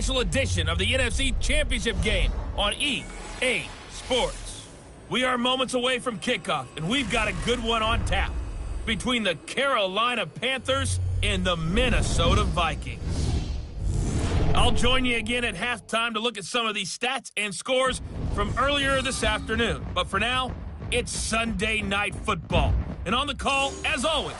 special edition of the NFC Championship game on EA Sports. We are moments away from kickoff, and we've got a good one on tap between the Carolina Panthers and the Minnesota Vikings. I'll join you again at halftime to look at some of these stats and scores from earlier this afternoon. But for now, it's Sunday Night Football. And on the call, as always,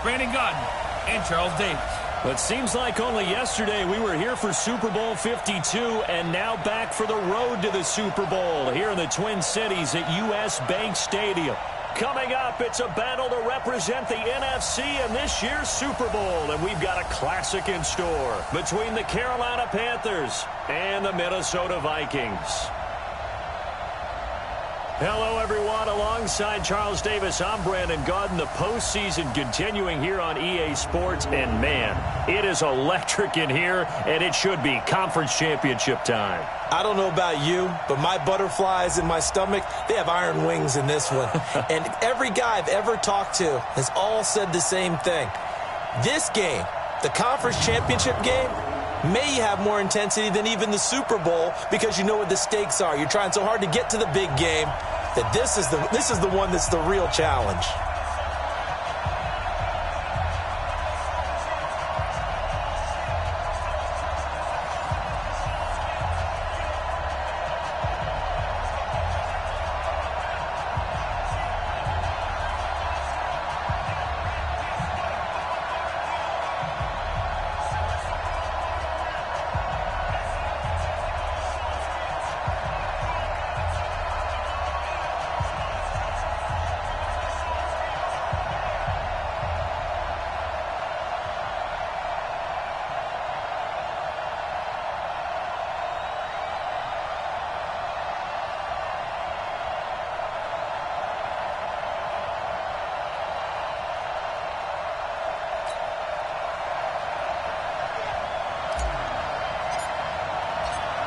Brandon Godden and Charles Davis. It seems like only yesterday we were here for Super Bowl 52 and now back for the road to the Super Bowl here in the Twin Cities at US Bank Stadium. Coming up, it's a battle to represent the NFC in this year's Super Bowl, and we've got a classic in store between the Carolina Panthers and the Minnesota Vikings. Hello, everyone. Alongside Charles Davis, I'm Brandon Godden. The postseason continuing here on EA Sports, and man, it is electric in here, and it should be conference championship time. I don't know about you, but my butterflies in my stomach, they have iron wings in this one. And every guy I've ever talked to has all said the same thing. This game, the conference championship game, may have more intensity than even the Super Bowl because you know what the stakes are. You're trying so hard to get to the big game that this is the one that's the real challenge.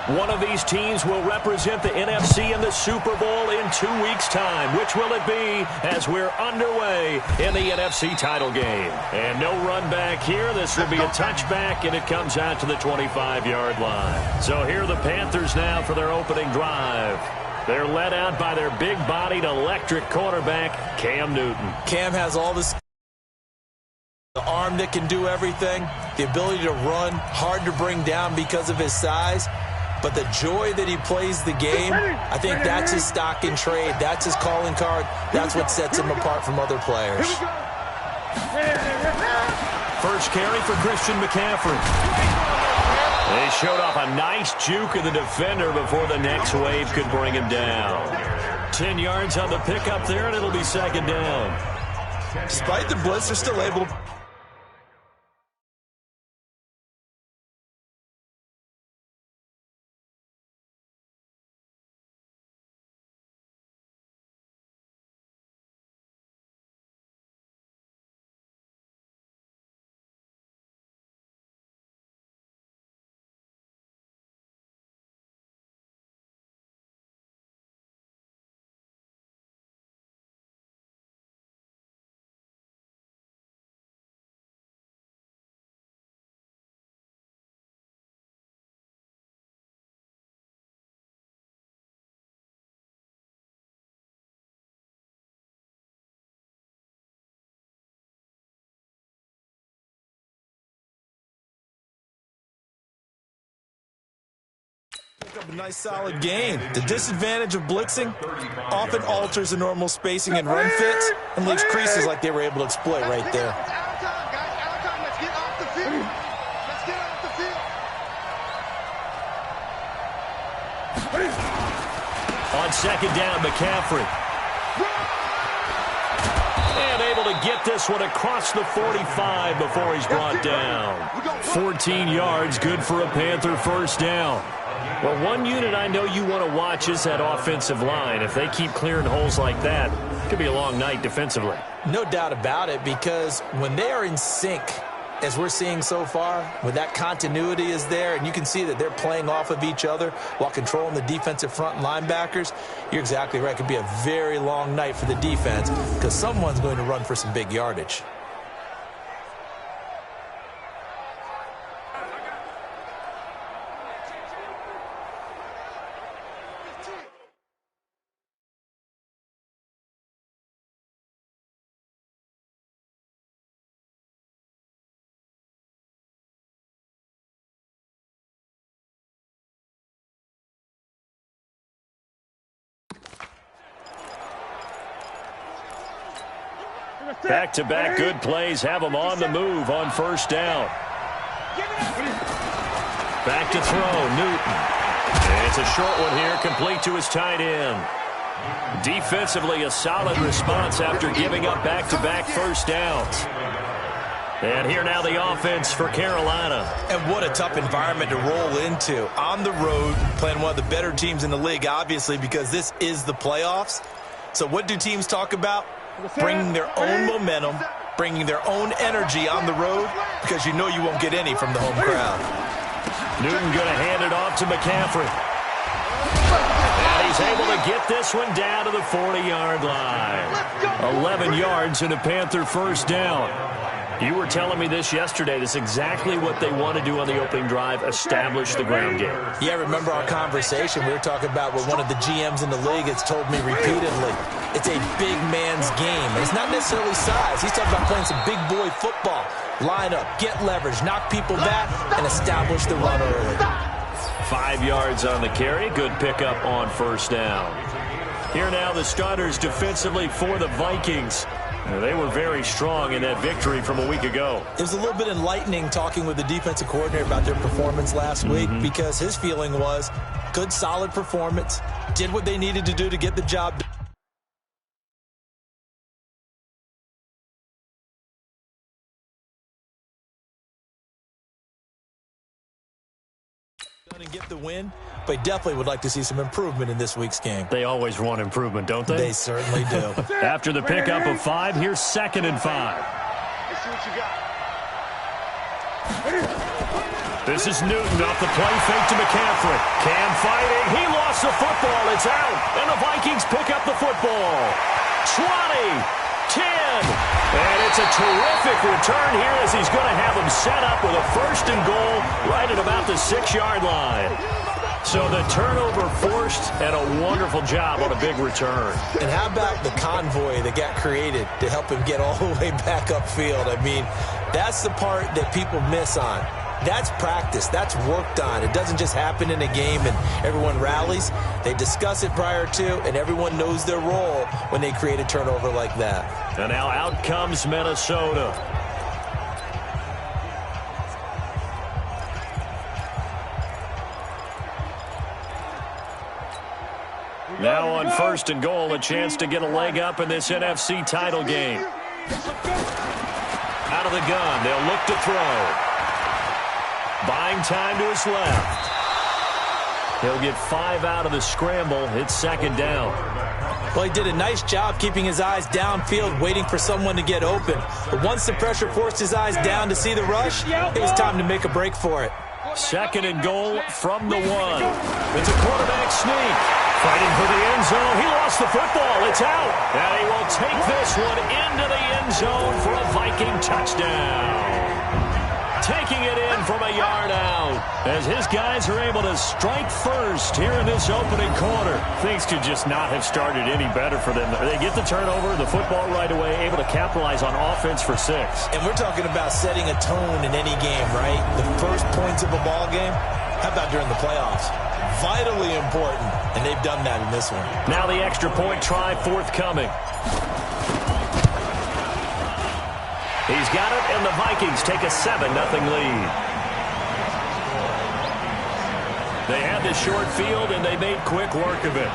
One of these teams will represent the NFC in the Super Bowl in 2 weeks' time. Which will it be as we're underway in the NFC title game? And no run back here. This will be a touchback, and it comes out to the 25-yard line. So here are the Panthers now for their opening drive. They're led out by their big-bodied electric quarterback, Cam Newton. Cam has all this, the arm that can do everything, the ability to run, hard to bring down because of his size. But the joy that he plays the game, I think that's his stock in trade. That's his calling card. That's what sets him apart from other players. First carry for Christian McCaffrey. They showed off a nice juke of the defender before the next wave could bring him down. 10 yards on the pickup there, and it'll be second down. Despite the blitz, they're still able to... A nice solid gain. The disadvantage of blitzing often alters the normal spacing and run fits and leaves creases like they were able to exploit right there. On second down, McCaffrey. And able to get this one across the 45 before he's brought down. 14 yards, good for a Panther first down. Well, one unit I know you want to watch is that offensive line. If they keep clearing holes like that, it could be a long night defensively. No doubt about it, because when they are in sync, as we're seeing so far, when that continuity is there, and you can see that they're playing off of each other while controlling the defensive front linebackers, you're exactly right. It could be a very long night for the defense because someone's going to run for some big yardage. Back-to-back good plays have them on the move on first down. Back to throw, Newton. And it's a short one here, complete to his tight end. Defensively, a solid response after giving up back-to-back first downs. And here now the offense for Carolina. And what a tough environment to roll into. On the road, playing one of the better teams in the league, obviously, because this is the playoffs. So what do teams talk about? Bringing their own momentum, bringing their own energy on the road, because you know you won't get any from the home crowd. Newton going to hand it off to McCaffrey. And he's able to get this one down to the 40-yard line. 11 yards and a Panther first down. You were telling me this yesterday. That's exactly what they want to do on the opening drive, establish the ground game. Yeah, remember our conversation? We were talking about what one of the GMs in the league has told me repeatedly. It's a big man's game. And it's not necessarily size. He's talking about playing some big boy football. Line up, get leverage, knock people back, and establish the run early. 5 yards on the carry. Good pickup on first down. Here now the starters defensively for the Vikings. They were very strong in that victory from a week ago. It was a little bit enlightening talking with the defensive coordinator about their performance last week because his feeling was good, solid performance, did what they needed to do to get the job done. And get the win, but definitely would like to see some improvement in this week's game. They always want improvement, don't they? They certainly do. After the pickup of 5, here's 2nd and 5. Let's see what you got. This is Newton off the play fake to McCaffrey. Cam fighting. He lost the football. It's out. And the Vikings pick up the football. 20, 10. And it's a terrific return here as he's going to have him set up with a 1st and goal right at about the 6-yard line. So the turnover forced and a wonderful job on a big return. And how about the convoy that got created to help him get all the way back upfield? I mean, that's the part that people miss on. That's practice. That's worked on. It doesn't just happen in a game and everyone rallies. They discuss it prior to, and everyone knows their role when they create a turnover like that. And now out comes Minnesota. Now on 1st and goal, a chance to get a leg up in this NFC title game. Out of the gun, they'll look to throw. Buying time to his left. He'll get 5 out of the scramble. It's 2nd down. Well, he did a nice job keeping his eyes downfield, waiting for someone to get open. But once the pressure forced his eyes down to see the rush, it was time to make a break for it. 2nd and goal from the 1. It's a quarterback sneak. Fighting for the end zone. He lost the football. It's out. And he will take this one into the end zone for a Viking touchdown. Taking it in from a yard out as his guys are able to strike first here in this opening quarter. Things could just not have started any better for them. They get the turnover, the football right away, able to capitalize on offense for 6. And we're talking about setting a tone in any game, right? The first points of a ball game, how about during the playoffs? Vitally important, and they've done that in this one. Now the extra point try forthcoming. He's got it, and the Vikings take a 7-0 lead. They had the short field, and they made quick work of it.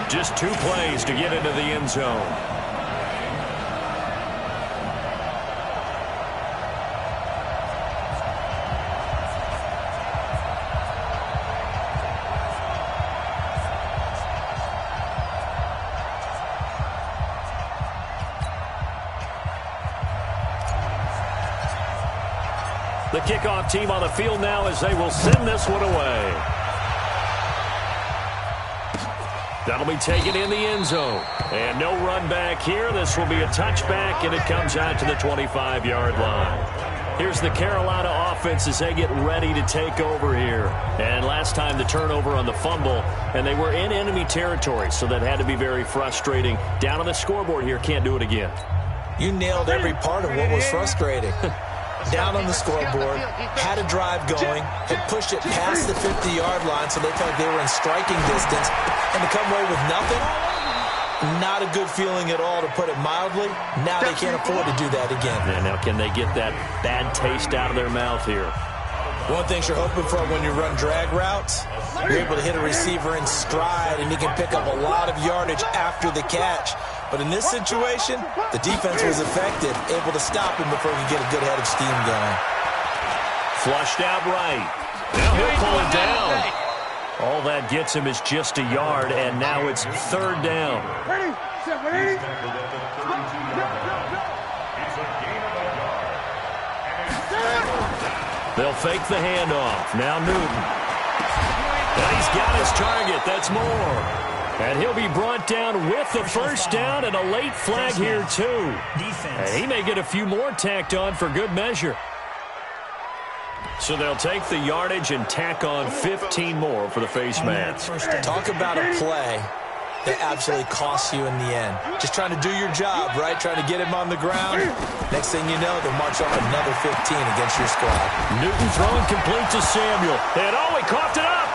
Just 2 plays to get into the end zone. The kickoff team on the field now as they will send this one away. That'll be taken in the end zone. And no run back here. This will be a touchback, and it comes out to the 25-yard line. Here's the Carolina offense as they get ready to take over here. And last time the turnover on the fumble, and they were in enemy territory, so that had to be very frustrating. Down on the scoreboard here, can't do it again. You nailed every part of what was frustrating. Down on the scoreboard, had a drive going, had pushed it past the 50-yard line so they felt like they were in striking distance, and to come away with nothing, Not a good feeling at all, to put it mildly. Now they can't afford to do that again. Yeah, now can they get that bad taste out of their mouth here? One thing you're hoping for when you run drag routes, you're able to hit a receiver in stride, and he can pick up a lot of yardage after the catch. But in this situation, the defense was effective, able to stop him before he could get a good head of steam going. Flushed out right. Now he'll pull it down. All that gets him is just a yard, and now it's third down. Ready, set, ready. They'll fake the handoff. Now Newton. And he's got his target. That's more. And he'll be brought down with the first down and a late flag here, too. And he may get a few more tacked on for good measure. So they'll take the yardage and tack on 15 more for the face mask. Talk about a play that absolutely costs you in the end. Just trying to do your job, right? Trying to get him on the ground. Next thing you know, they'll march off another 15 against your squad. Newton throwing complete to Samuel. And he coughed it up.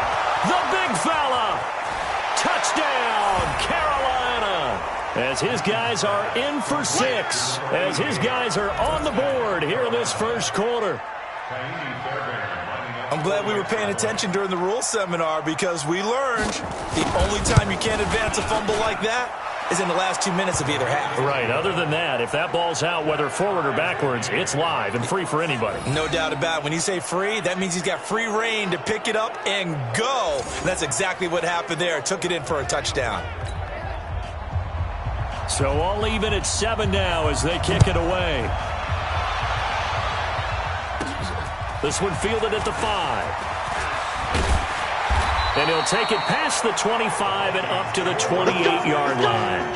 The big fella. Touchdown, Carolina. As his guys are in for 6. As his guys are on the board here in this first quarter. I'm glad we were paying attention during the rules seminar, because we learned the only time you can't advance a fumble like that is in the last 2 minutes of either half. Right. Other than that, if that ball's out, whether forward or backwards, it's live and free for anybody. No doubt about it. When you say free, that means he's got free reign to pick it up and go. And that's exactly what happened there. Took it in for a touchdown. So all even at 7 now as they kick it away. This one fielded at the 5. And he'll take it past the 25 and up to the 28-yard line.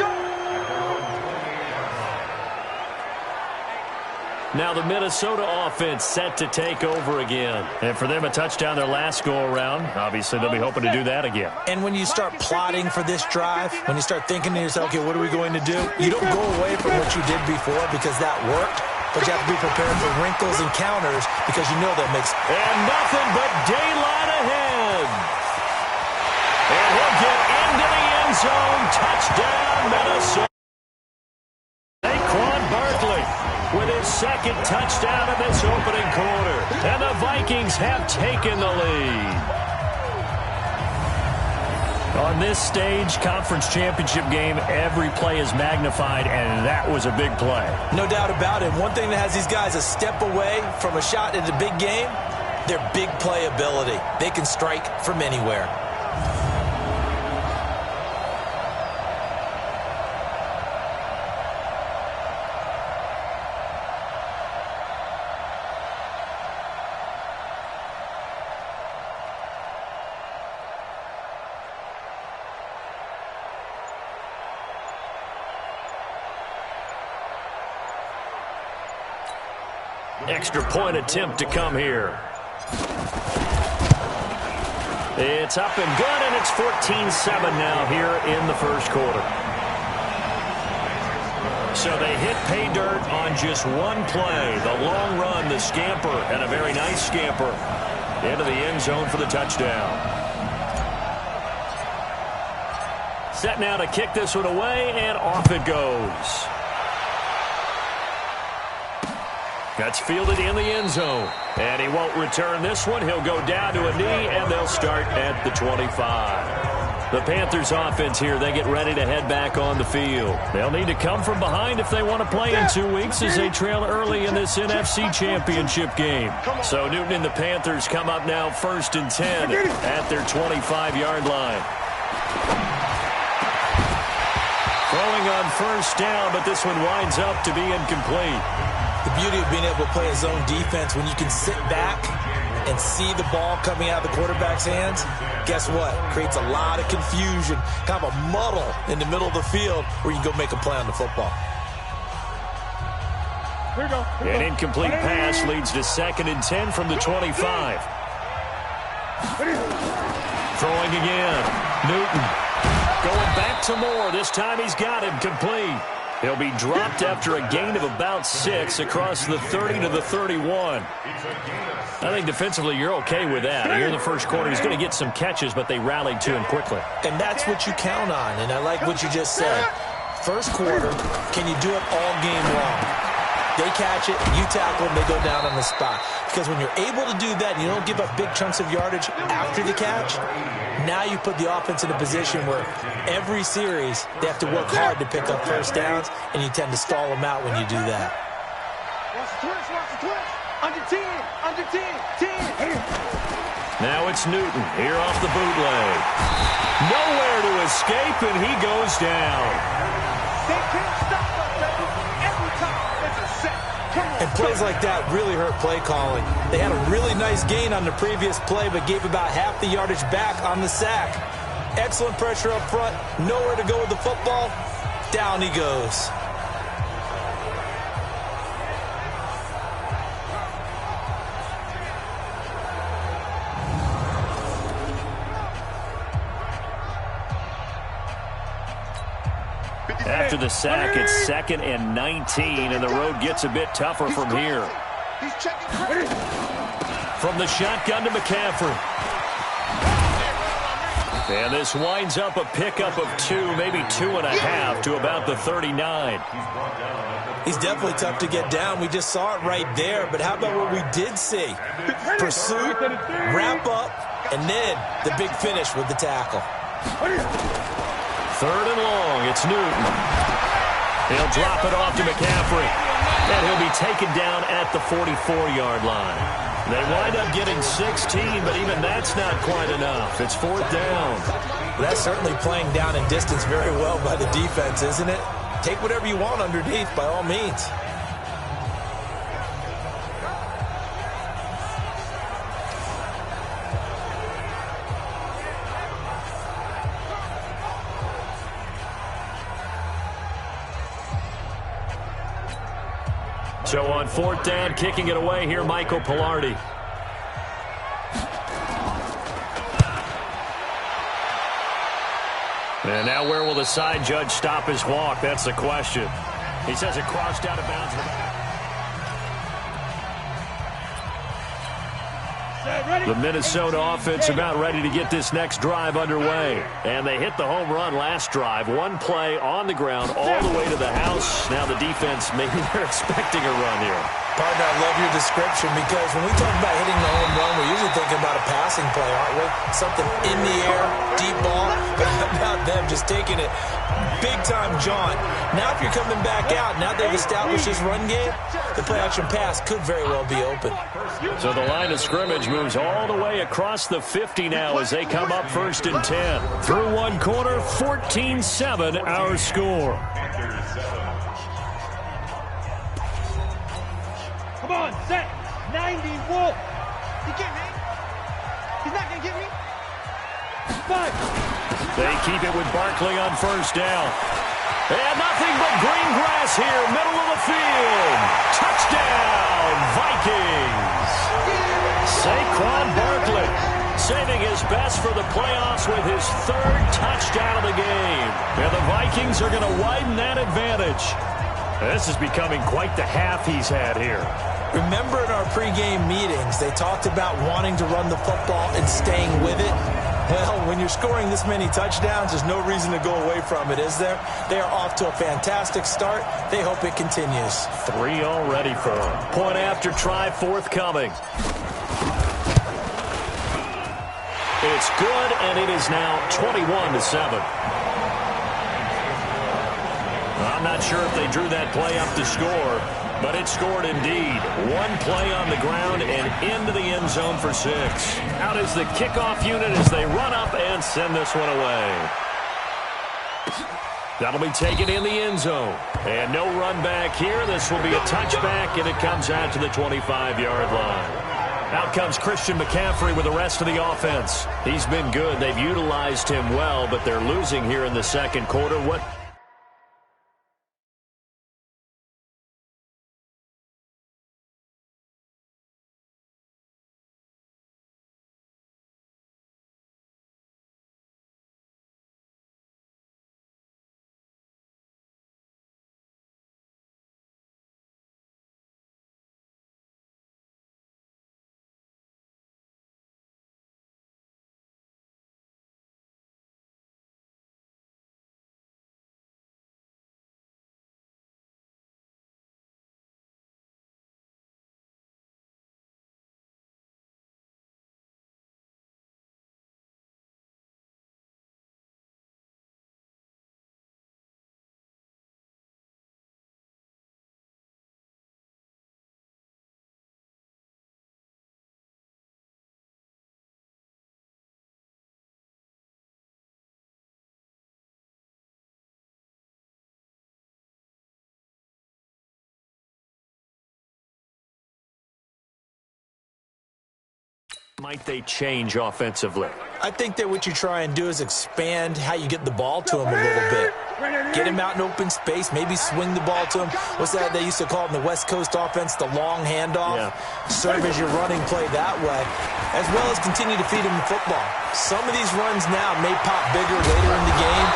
Now the Minnesota offense set to take over again. And for them, a touchdown their last go-around. Obviously, they'll be hoping to do that again. And when you start plotting for this drive, when you start thinking to yourself, okay, what are we going to do? You don't go away from what you did before because that worked. But you have to be prepared for wrinkles and counters because you know that makes... And nothing but daylight ahead. And he'll get into the end zone. Touchdown, Minnesota. Saquon Barkley with his second touchdown of this opening quarter. And the Vikings have taken the lead. On this stage, conference championship game, every play is magnified, and that was a big play. No doubt about it. One thing that has these guys a step away from a shot in the big game, their big play ability. They can strike from anywhere. Extra point attempt to come here. It's up and good, and it's 14-7 now here in the first quarter. So they hit pay dirt on just one play. The long run, the scamper, and a very nice scamper into the end zone for the touchdown. Set now to kick this one away, and off it goes. That's fielded in the end zone. And he won't return this one. He'll go down to a knee, and they'll start at the 25. The Panthers offense here, they get ready to head back on the field. They'll need to come from behind if they want to play in 2 weeks as they trail early in this NFC Championship game. So Newton and the Panthers come up now 1st and 10 at their 25-yard line. Throwing on first down, but this one winds up to be incomplete. The beauty of being able to play a zone defense, when you can sit back and see the ball coming out of the quarterback's hands, guess what? Creates a lot of confusion, kind of a muddle in the middle of the field where you can go make a play on the football. Here we go. An incomplete pass leads to 2nd and 10 from the 25. Throwing again. Newton going back to Moore. This time he's got him complete. He'll be dropped after a gain of about 6 across the 30 to the 31. I think defensively you're okay with that. Here in the first quarter, he's going to get some catches, but they rallied to him quickly. And that's what you count on, and I like what you just said. First quarter, can you do it all game long? They catch it, you tackle them, they go down on the spot. Because when you're able to do that and you don't give up big chunks of yardage after the catch, now you put the offense in a position where every series they have to work hard to pick up first downs, and you tend to stall them out when you do that. Watch the twist. Under 10, under 10, 10. Now it's Newton here off the bootleg. Nowhere to escape, and he goes down. They can't stop us, baby. Every time it's a set. Come on. And plays like that really hurt play calling. They had a really nice gain on the previous play, but gave about half the yardage back on the sack. Excellent pressure up front. Nowhere to go with the football. Down he goes. After the sack, it's 2nd and 19, and the road gets a bit tougher from here. He's checking. From the shotgun to McCaffrey. And this winds up a pickup of 2, maybe 2.5 to about the 39. He's definitely tough to get down. We just saw it right there. But how about what we did see? Pursuit, wrap up, and then the big finish with the tackle. 3rd and long, it's Newton. He'll drop it off to McCaffrey. And he'll be taken down at the 44-yard line. They wind up getting 16, but even that's not quite enough. It's 4th down. That's certainly playing down in distance very well by the defense, isn't it? Take whatever you want underneath, by all means. So on 4th down, kicking it away here, Michael Pilardi. And now where will the side judge stop his walk? That's the question. He says it crossed out of bounds. The Minnesota offense about ready to get this next drive underway. And they hit the home run last drive. One play on the ground all the way to the house. Now the defense, maybe they're expecting a run here. Partner, I love your description because when we talk about hitting the home run, we're usually thinking about a passing play, aren't we? Something in the air, deep ball. But how about them just taking it big-time jaunt? Now if you're coming back out, now they've established this run game, the play-action pass could very well be open. So the line of scrimmage moves all the way across the 50 now as they come up 1st and 10. Through one quarter, 14-7 our score. Come on, set. 90, Wolf. He can't hang. He's not going to get me. 5. They keep it with Barkley on 1st down. And nothing but green grass here, middle of the field. Touchdown, Vikings. Saquon Barkley saving his best for the playoffs with his 3rd touchdown of the game. And the Vikings are going to widen that advantage. This is becoming quite the half he's had here. Remember in our pregame meetings, they talked about wanting to run the football and staying with it? Well, when you're scoring this many touchdowns, there's no reason to go away from it, is there? They are off to a fantastic start. They hope it continues. 3 already for them. Point after try forthcoming. It's good, and it is now 21-7. I'm not sure if they drew that play up to score, but it scored indeed. One play on the ground and into the end zone for 6. Out is the kickoff unit as they run up and send this one away. That'll be taken in the end zone. And no run back here. This will be a touchback, and it comes out to the 25-yard line. Out comes Christian McCaffrey with the rest of the offense. He's been good. They've utilized him well, but they're losing here in the second quarter. What Might they change offensively? I think that what you try and do is expand how you get the ball to him a little bit. Get him out in open space, maybe swing the ball to him. What's that they used to call it in the West Coast offense, the long handoff? Yeah. Serve as your running play that way, as well as continue to feed him the football. Some of these runs now may pop bigger later in the game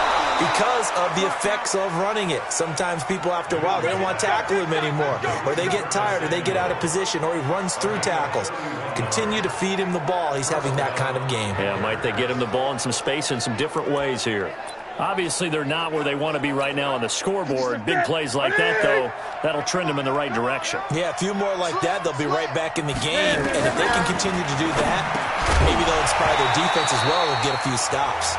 because of the effects of running it. Sometimes people, after a while, they don't want to tackle him anymore, or they get tired, or they get out of position, or he runs through tackles. Continue to feed him the ball. He's having that kind of game. Yeah, might they get him the ball in some space in some different ways here? Obviously, they're not where they want to be right now on the scoreboard. Big plays like that, though, that'll trend them in the right direction. Yeah, a few more like that, they'll be right back in the game. And if they can continue to do that, maybe they'll inspire their defense as well and get a few stops.